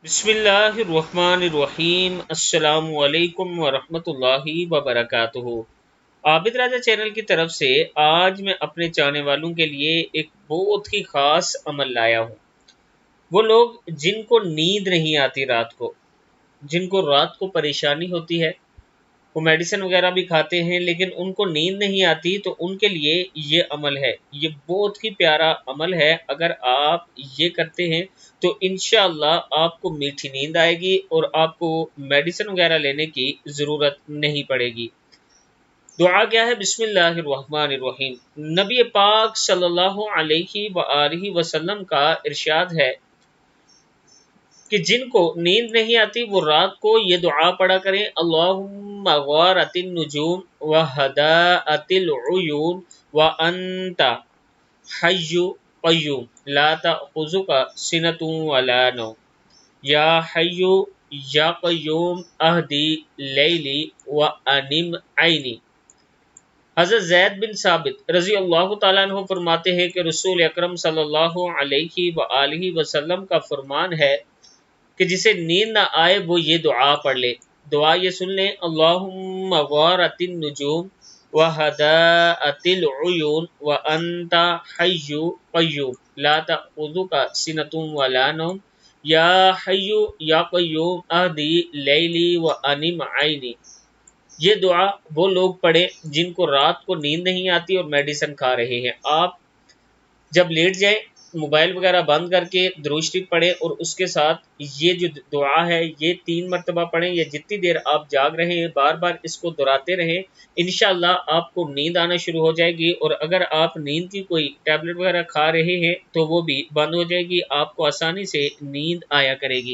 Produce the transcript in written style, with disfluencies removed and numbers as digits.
बिस्मिल्लाहिर्रहमानिर्रहीम। अस्सलाम वालेकुम वरहमतुल्लाहि वबरकातुहू। आबिद राजा चैनल की तरफ से आज मैं अपने चाहने वालों के लिए एक बहुत ही ख़ास अमल लाया हूँ। वो लोग जिनको नींद नहीं आती रात को, जिनको रात को परेशानी होती है, वो मेडिसिन वगैरह भी खाते हैं लेकिन उनको नींद नहीं आती, तो उनके लिए ये अमल है। ये बहुत ही प्यारा अमल है। अगर आप ये करते हैं तो इंशाअल्लाह आपको मीठी नींद आएगी और आपको मेडिसिन वगैरह लेने की ज़रूरत नहीं पड़ेगी। दुआ क्या है? बिस्मिल्लाहिर्रहमानिर्रहीम। नबी पाक सल्लल्लाहु अलैहि वसल्लम का इरशाद है कि जिनको नींद नहीं आती वो रात को ये दुआ पढ़ा करें, अल्लाहुम्मा गारतिन नुजूम व हदाअतिल उयून व अंता हय्यु क़य्यूम ला तअखुज़ुका सिनतुन वला नौम या हय्यु या क़य्यूम अहदी लैली व अनिम ऐनी। हज़रत ज़ैद बिन साबित रज़ी अल्लाह तआला अन्हु फरमाते हैं कि रसूल अकरम सल्लल्लाहु अलैहि वसल्लम का फरमान है कि जिसे नींद ना आए वो ये दुआ पढ़ ले। दुआ ये सुन लें, अल्लाहुम्मा गारतिन नुजूम व हदाअतिल उयून व अंता हय्यु क़य्यूम ला तअखुज़ुका सिनतुन वला नौम या हय्यु या क़य्यूम अहदी लैली व अनिम ऐनी। ये दुआ वो लोग पढ़े जिनको रात को नींद नहीं आती और मेडिसिन खा रहे हैं। आप जब लेट जाए मोबाइल वगैरह बंद करके दुरूद शरीफ पढ़ें और उसके साथ ये जो दुआ है ये 3 मरतबा पढ़ें, या जितनी देर आप जाग रहे हैं बार बार इसको दोहराते रहें। इंशाअल्लाह आपको नींद आना शुरू हो जाएगी, और अगर आप नींद की कोई टैबलेट वगैरह खा रहे हैं तो वो भी बंद हो जाएगी, आपको आसानी से नींद आया करेगी।